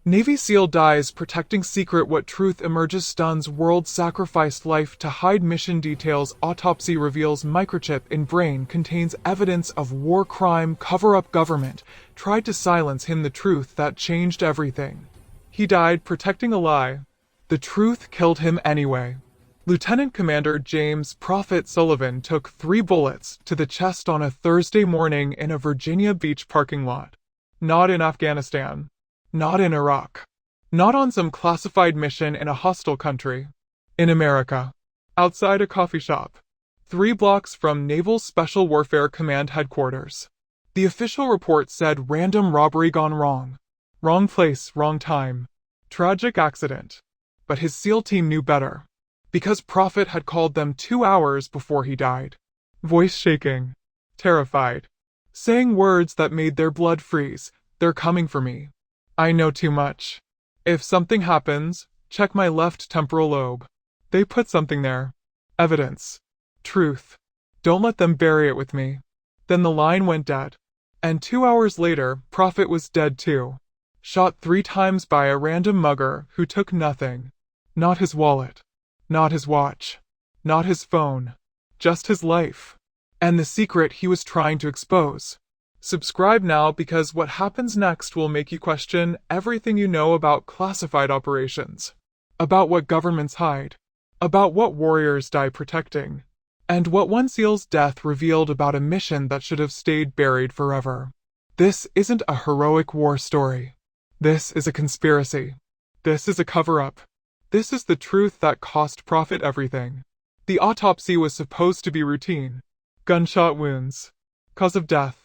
Navy SEAL dies protecting secret. What truth emerges? Stuns world. Sacrificed life to hide mission details. Autopsy reveals microchip in brain contains evidence of war crime. Cover-up. Government tried to silence him. The truth that changed everything. He died protecting a lie. The truth killed him anyway. Lieutenant Commander James Prophet Sullivan took 3 bullets to the chest on a Thursday morning in a Virginia Beach parking lot. Not in Afghanistan. Not in Iraq. Not on some classified mission in a hostile country. In America. Outside a coffee shop. 3 blocks from Naval Special Warfare Command headquarters. The official report said random robbery gone wrong. Wrong place, wrong time. Tragic accident. But his SEAL team knew better. Because Prophet had called them 2 hours before he died. Voice shaking. Terrified. Saying words that made their blood freeze. They're coming for me. I know too much. If something happens, check my left temporal lobe. They put something there. Evidence. Truth. Don't let them bury it with me. Then the line went dead. And 2 hours later, Prophet was dead too. Shot 3 times by a random mugger who took nothing. Not his wallet. Not his watch. Not his phone. Just his life. And the secret he was trying to expose. Subscribe now because what happens next will make you question everything you know about classified operations, about what governments hide, about what warriors die protecting, and what one SEAL's death revealed about a mission that should have stayed buried forever. This isn't a heroic war story. This is a conspiracy. This is a cover-up. This is the truth that cost Prophet everything. The autopsy was supposed to be routine. Gunshot wounds. Cause of death.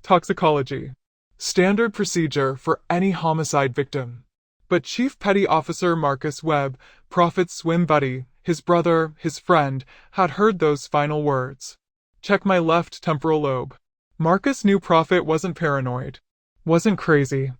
Toxicology. Standard procedure for any homicide victim. But Chief Petty Officer Marcus Webb, Prophet's swim buddy, his brother, his friend, had heard those final words. Check my left temporal lobe. Marcus knew Prophet wasn't paranoid. Wasn't crazy.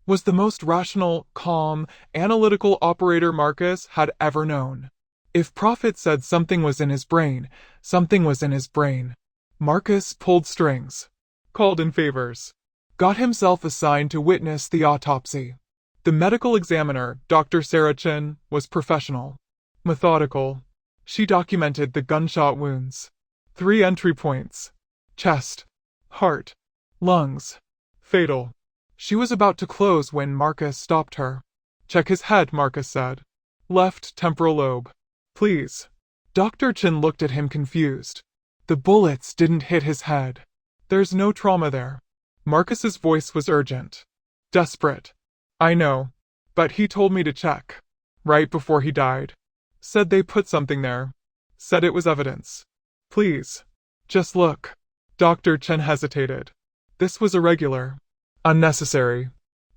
Was the most rational, calm, analytical operator Marcus had ever known. If Prophet said something was in his brain, something was in his brain. Marcus pulled strings. Called in favors. Got himself assigned to witness the autopsy. The medical examiner, Dr. Sarah Chin, was professional. Methodical. She documented the gunshot wounds. 3 entry points. Chest. Heart. Lungs. Fatal. She was about to close when Marcus stopped her. Check his head, Marcus said. Left temporal lobe. Please. Dr. Chin looked at him confused. The bullets didn't hit his head. There's no trauma there. Marcus's voice was urgent. Desperate. I know. But he told me to check. Right before he died. Said they put something there. Said it was evidence. Please. Just look. Dr. Chen hesitated. This was irregular. Unnecessary.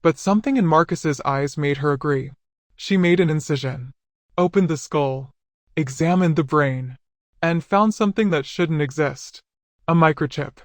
But something in Marcus's eyes made her agree. She made an incision. Opened the skull. Examined the brain. And found something that shouldn't exist. A microchip.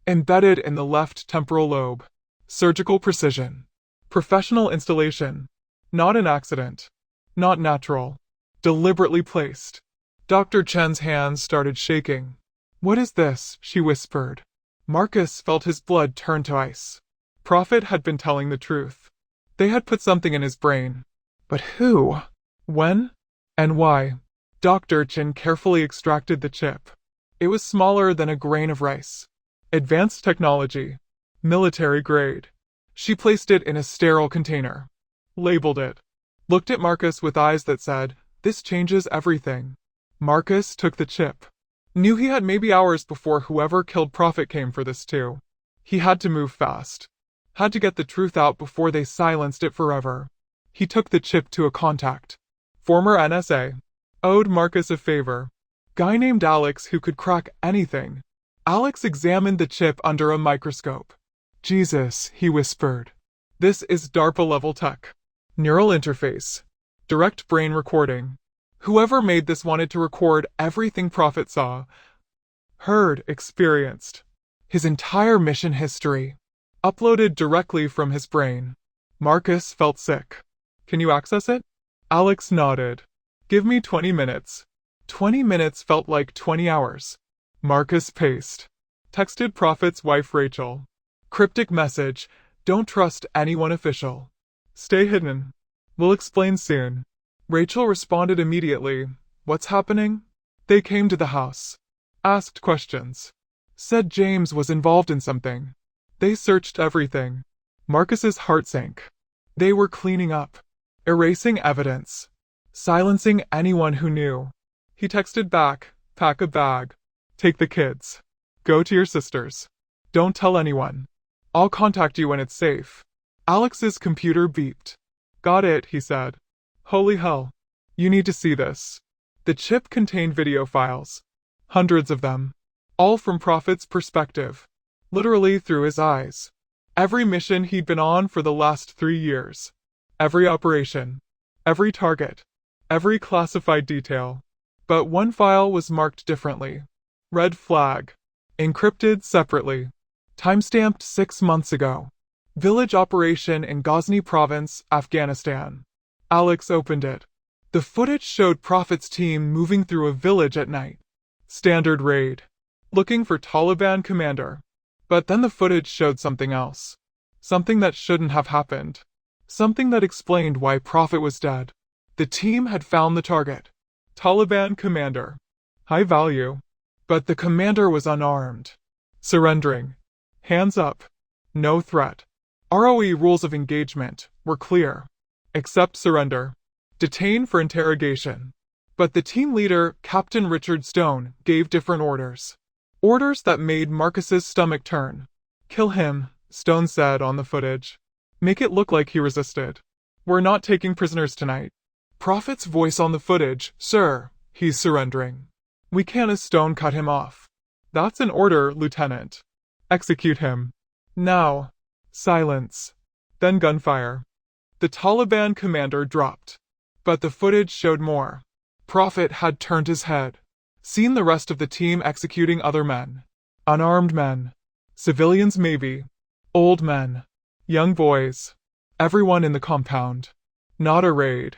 Embedded in the left temporal lobe. Surgical precision. Professional installation. Not an accident. Not natural. Deliberately placed. Dr. Chen's hands started shaking. What is this? She whispered. Marcus felt his blood turn to ice. Prophet had been telling the truth. They had put something in his brain. But who? When? And why? Dr. Chen carefully extracted the chip. It was smaller than a grain of rice. Advanced technology. Military grade. She placed it in a sterile container. Labeled it. Looked at Marcus with eyes that said, this changes everything. Marcus took the chip. Knew he had maybe hours before whoever killed Prophet came for this too. He had to move fast. Had to get the truth out before they silenced it forever. He took the chip to a contact. Former NSA. Owed Marcus a favor. Guy named Alex who could crack anything. Alex examined the chip under a microscope. Jesus, he whispered. This is DARPA-level tech. Neural interface. Direct brain recording. Whoever made this wanted to record everything Prophet saw, heard, experienced. His entire mission history. Uploaded directly from his brain. Marcus felt sick. Can you access it? Alex nodded. Give me 20 minutes. 20 minutes felt like 20 hours. Marcus paced. Texted Prophet's wife Rachel. Cryptic message, don't trust anyone official. Stay hidden. We'll explain soon. Rachel responded immediately. What's happening? They came to the house. Asked questions. Said James was involved in something. They searched everything. Marcus's heart sank. They were cleaning up. Erasing evidence. Silencing anyone who knew. He texted back, pack a bag. Take the kids. Go to your sister's. Don't tell anyone. I'll contact you when it's safe. Alex's computer beeped. Got it, he said. Holy hell. You need to see this. The chip contained video files. Hundreds of them. All from Prophet's perspective. Literally through his eyes. Every mission he'd been on for the last 3 years. Every operation. Every target. Every classified detail. But one file was marked differently. Red flag. Encrypted separately. Timestamped 6 months ago. Village operation in Ghazni province, Afghanistan. Alex opened it. The footage showed Prophet's team moving through a village at night. Standard raid. Looking for Taliban commander. But then the footage showed something else. Something that shouldn't have happened. Something that explained why Prophet was dead. The team had found the target. Taliban commander. High value. But the commander was unarmed. Surrendering. Hands up. No threat. ROE rules of engagement were clear. Accept surrender. Detain for interrogation. But the team leader, Captain Richard Stone, gave different orders. Orders that made Marcus's stomach turn. Kill him, Stone said on the footage. Make it look like he resisted. We're not taking prisoners tonight. Prophet's voice on the footage, Sir, he's surrendering. We can't, as Stone cut him off. That's an order, Lieutenant. Execute him. Now. Silence. Then gunfire. The Taliban commander dropped. But the footage showed more. Prophet had turned his head. Seen the rest of the team executing other men. Unarmed men. Civilians maybe. Old men. Young boys. Everyone in the compound. Not a raid.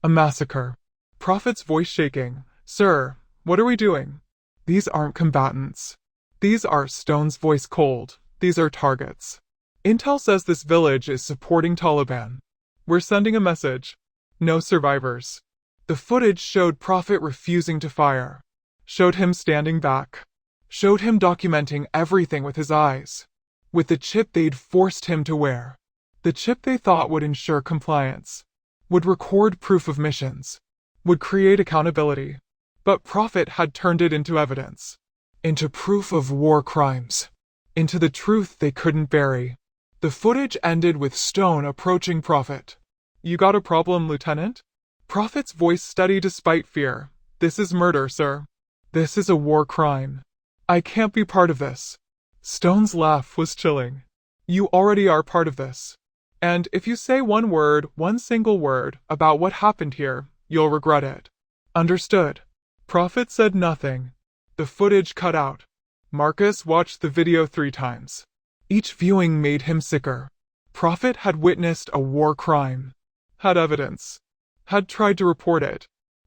A massacre. Prophet's voice shaking. Sir, what are we doing? These aren't combatants. These are Stone's voice cold. These are targets. Intel says this village is supporting Taliban. We're sending a message. No survivors. The footage showed Prophet refusing to fire. Showed him standing back. Showed him documenting everything with his eyes. With the chip they'd forced him to wear. The chip they thought would ensure compliance. Would record proof of missions. Would create accountability. But Prophet had turned it into evidence. Into proof of war crimes. Into the truth they couldn't bury. The footage ended with Stone approaching Prophet. You got a problem, Lieutenant? Prophet's voice steady despite fear. This is murder, sir. This is a war crime. I can't be part of this. Stone's laugh was chilling. You already are part of this. And if you say one word, one single word, about what happened here, you'll regret it. Understood. Prophet said nothing. The footage cut out. Marcus watched the video 3 times. Each viewing made him sicker. Prophet had witnessed a war crime. Had evidence. Had tried to report it.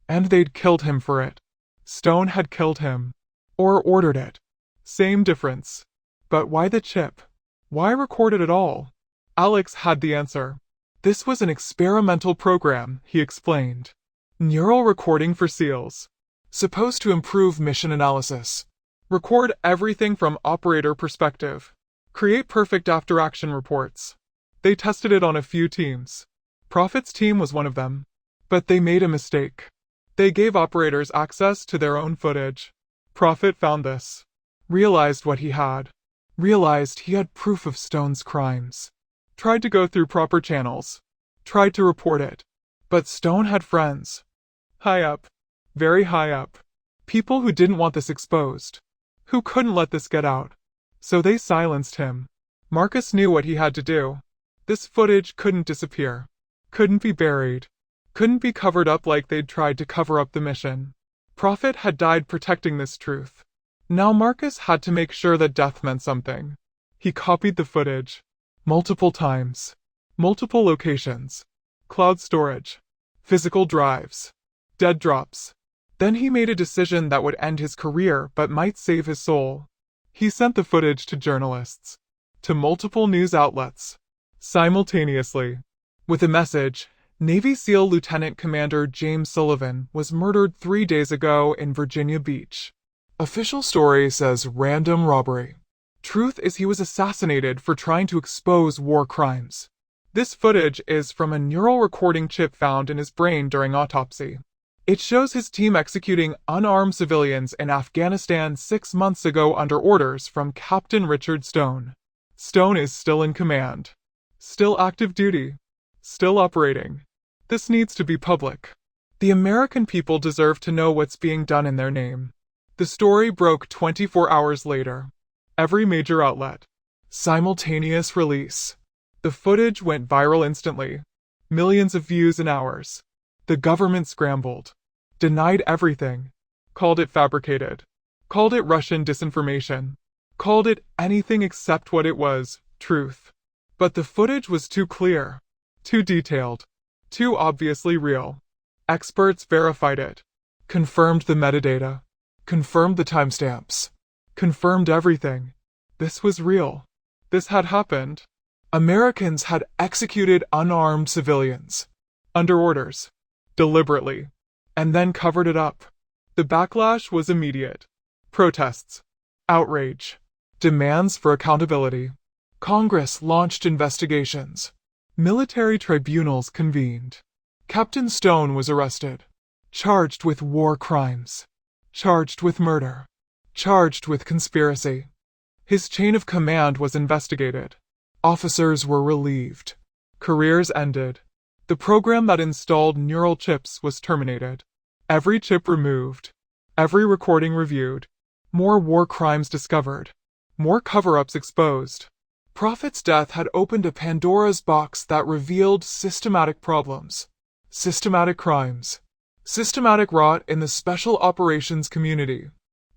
And they'd killed him for it. Stone had killed him. Or ordered it. Same difference. But why the chip? Why record it at all? Alex had the answer. This was an experimental program, he explained. Neural recording for SEALs. Supposed to improve mission analysis. Record everything from operator perspective. Create perfect after-action reports. They tested it on a few teams. Prophet's team was one of them. But they made a mistake. They gave operators access to their own footage. Prophet found this. Realized what he had. Realized he had proof of Stone's crimes. Tried to go through proper channels. Tried to report it. But Stone had friends. High up. Very high up. People who didn't want this exposed. Who couldn't let this get out. So they silenced him. Marcus knew what he had to do. This footage couldn't disappear. Couldn't be buried. Couldn't be covered up like they'd tried to cover up the mission. Prophet had died protecting this truth. Now Marcus had to make sure that death meant something. He copied the footage. Multiple times. Multiple locations. Cloud storage. Physical drives. Dead drops. Then he made a decision that would end his career but might save his soul. He sent the footage to journalists. To multiple news outlets. Simultaneously. With a message, Navy SEAL Lieutenant Commander James Sullivan was murdered 3 days ago in Virginia Beach. Official story says random robbery. Truth is he was assassinated for trying to expose war crimes. This footage is from a neural recording chip found in his brain during autopsy. It shows his team executing unarmed civilians in Afghanistan 6 months ago under orders from Captain Richard Stone. Stone is still in command. Still active duty. Still operating. This needs to be public. The American people deserve to know what's being done in their name. The story broke 24 hours later. Every major outlet. Simultaneous release. The footage went viral instantly. Millions of views in hours. The government scrambled. Denied everything. Called it fabricated. Called it Russian disinformation. Called it anything except what it was, truth. But the footage was too clear. Too detailed. Too obviously real. Experts verified it. Confirmed the metadata. Confirmed the timestamps. Confirmed everything. This was real. This had happened. Americans had executed unarmed civilians. Under orders. Deliberately. And then covered it up. The backlash was immediate. Protests. Outrage. Demands for accountability. Congress launched investigations. Military tribunals convened. Captain Stone was arrested. Charged with war crimes. Charged with murder. Charged with conspiracy. His chain of command was investigated. Officers were relieved. Careers ended. The program that installed neural chips was terminated. Every chip removed. Every recording reviewed. More war crimes discovered. More cover-ups exposed. Prophet's death had opened a Pandora's box that revealed systematic problems. Systematic crimes. Systematic rot in the special operations community.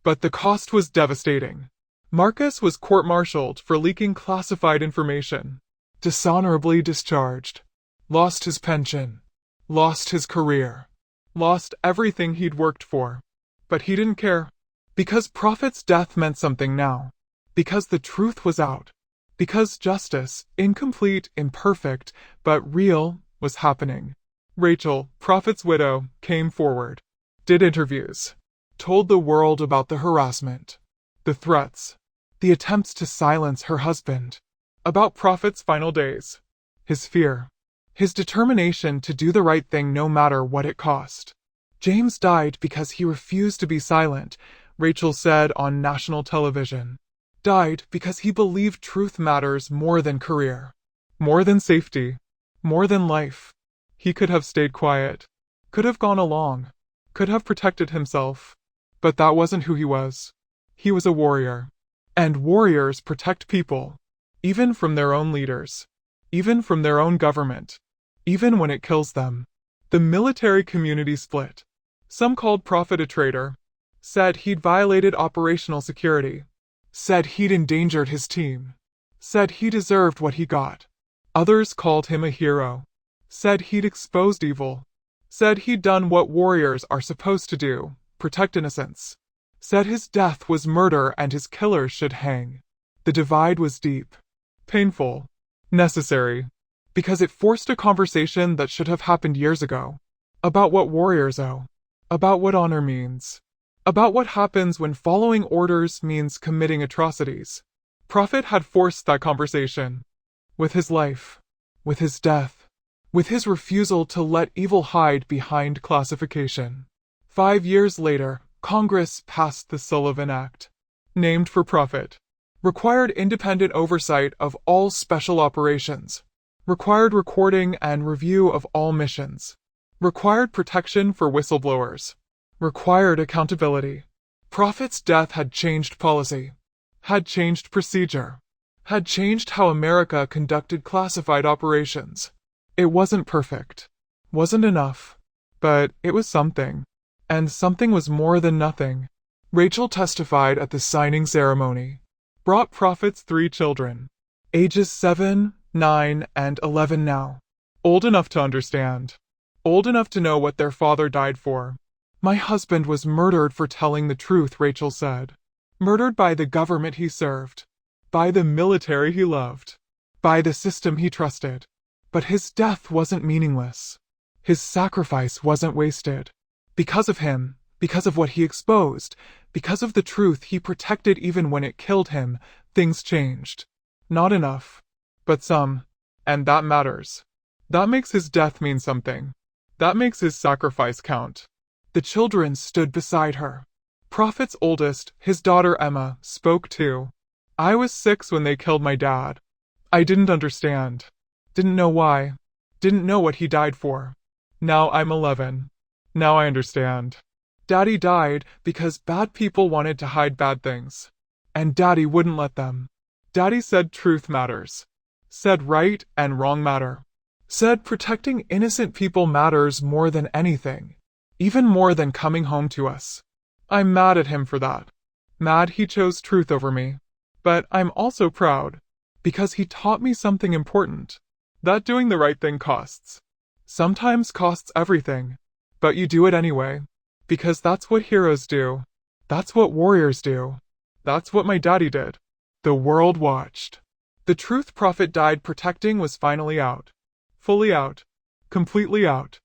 But the cost was devastating. Marcus was court-martialed for leaking classified information. Dishonorably discharged. Lost his pension. Lost his career. Lost everything he'd worked for. But he didn't care. Because Prophet's death meant something now. Because the truth was out. Because justice, incomplete, imperfect, but real, was happening. Rachel, Prophet's widow, came forward. Did interviews. Told the world about the harassment. The threats. The attempts to silence her husband. About Prophet's final days. His fear. His determination to do the right thing no matter what it cost. James died because he refused to be silent, Rachel said on national television. Died because he believed truth matters more than career. More than safety. More than life. He could have stayed quiet. Could have gone along. Could have protected himself. But that wasn't who he was. He was a warrior. And warriors protect people. Even from their own leaders. Even from their own government. Even when it kills them. The military community split. Some called Prophet a traitor. Said he'd violated operational security. Said he'd endangered his team. Said he deserved what he got. Others called him a hero. Said he'd exposed evil. Said he'd done what warriors are supposed to do, protect innocents. Said his death was murder and his killers should hang. The divide was deep. Painful. Necessary. Because it forced a conversation that should have happened years ago. About what warriors owe. About what honor means. About what happens when following orders means committing atrocities. Prophet had forced that conversation. With his life. With his death. With his refusal to let evil hide behind classification. 5 years later, Congress passed the Sullivan Act. Named for Prophet. Required independent oversight of all special operations. Required recording and review of all missions. Required protection for whistleblowers. Required accountability. Prophet's death had changed policy. Had changed procedure. Had changed how America conducted classified operations. It wasn't perfect. Wasn't enough. But it was something. And something was more than nothing. Rachel testified at the signing ceremony. Brought Prophet's 3 children. Ages 7, 9, and 11 now. Old enough to understand. Old enough to know what their father died for. My husband was murdered for telling the truth, Rachel said. Murdered by the government he served. By the military he loved. By the system he trusted. But his death wasn't meaningless. His sacrifice wasn't wasted. Because of him, because of what he exposed, because of the truth he protected even when it killed him, things changed. Not enough, but some. And that matters. That makes his death mean something. That makes his sacrifice count. The children stood beside her. Prophet's oldest, his daughter Emma, spoke too. I was 6 when they killed my dad. I didn't understand. Didn't know why. Didn't know what he died for. Now I'm 11. Now I understand. Daddy died because bad people wanted to hide bad things. And Daddy wouldn't let them. Daddy said truth matters. Said right and wrong matter. Said protecting innocent people matters more than anything. Even more than coming home to us. I'm mad at him for that. Mad he chose truth over me. But I'm also proud. Because he taught me something important. That doing the right thing costs. Sometimes costs everything. But you do it anyway. Because that's what heroes do. That's what warriors do. That's what my daddy did. The world watched. The truth Prophet died protecting was finally out. Fully out. Completely out.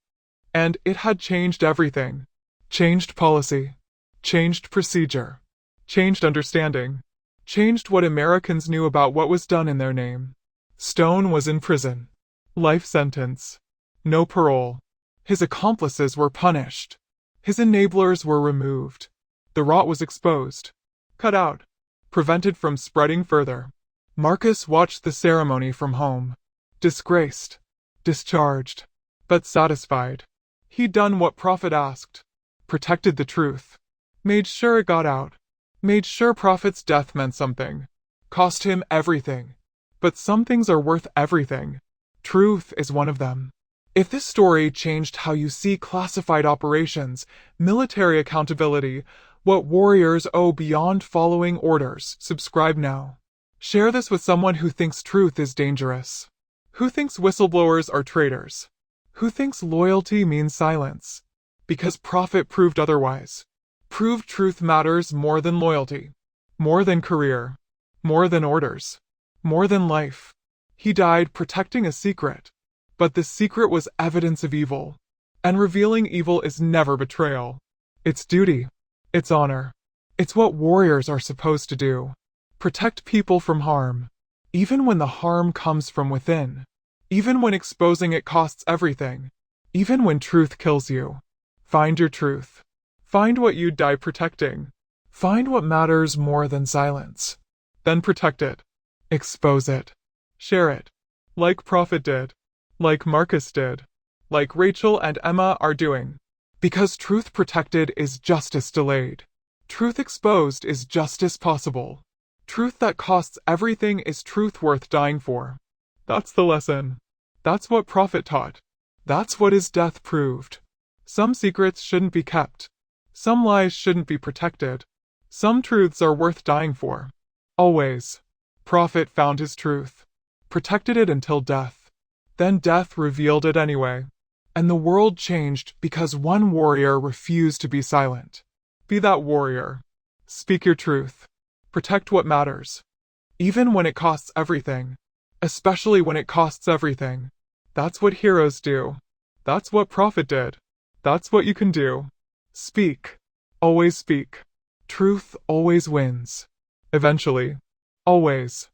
And it had changed everything. Changed policy. Changed procedure. Changed understanding. Changed what Americans knew about what was done in their name. Stone was in prison. Life sentence. No parole. His accomplices were punished. His enablers were removed. The rot was exposed. Cut out. Prevented from spreading further. Marcus watched the ceremony from home. Disgraced. Discharged. But satisfied. He'd done what Prophet asked. Protected the truth. Made sure it got out. Made sure Prophet's death meant something. Cost him everything. But some things are worth everything. Truth is one of them. If this story changed how you see classified operations, military accountability, what warriors owe beyond following orders, subscribe now. Share this with someone who thinks truth is dangerous. Who thinks whistleblowers are traitors. Who thinks loyalty means silence. Because Prophet proved otherwise. Proved truth matters more than loyalty. More than career. More than orders. More than life. He died protecting a secret. But the secret was evidence of evil. And revealing evil is never betrayal. It's duty. It's honor. It's what warriors are supposed to do. Protect people from harm. Even when the harm comes from within. Even when exposing it costs everything. Even when truth kills you. Find your truth. Find what you'd die protecting. Find what matters more than silence. Then protect it. Expose it. Share it. Like Prophet did. Like Marcus did. Like Rachel and Emma are doing. Because truth protected is justice delayed. Truth exposed is justice possible. Truth that costs everything is truth worth dying for. That's the lesson. That's what Prophet taught. That's what his death proved. Some secrets shouldn't be kept. Some lies shouldn't be protected. Some truths are worth dying for. Always. Prophet found his truth. Protected it until death. Then death revealed it anyway. And the world changed because one warrior refused to be silent. Be that warrior. Speak your truth. Protect what matters. Even when it costs everything. Especially when it costs everything. That's what heroes do. That's what Prophet did. That's what you can do. Speak. Always speak. Truth always wins. Eventually. Always.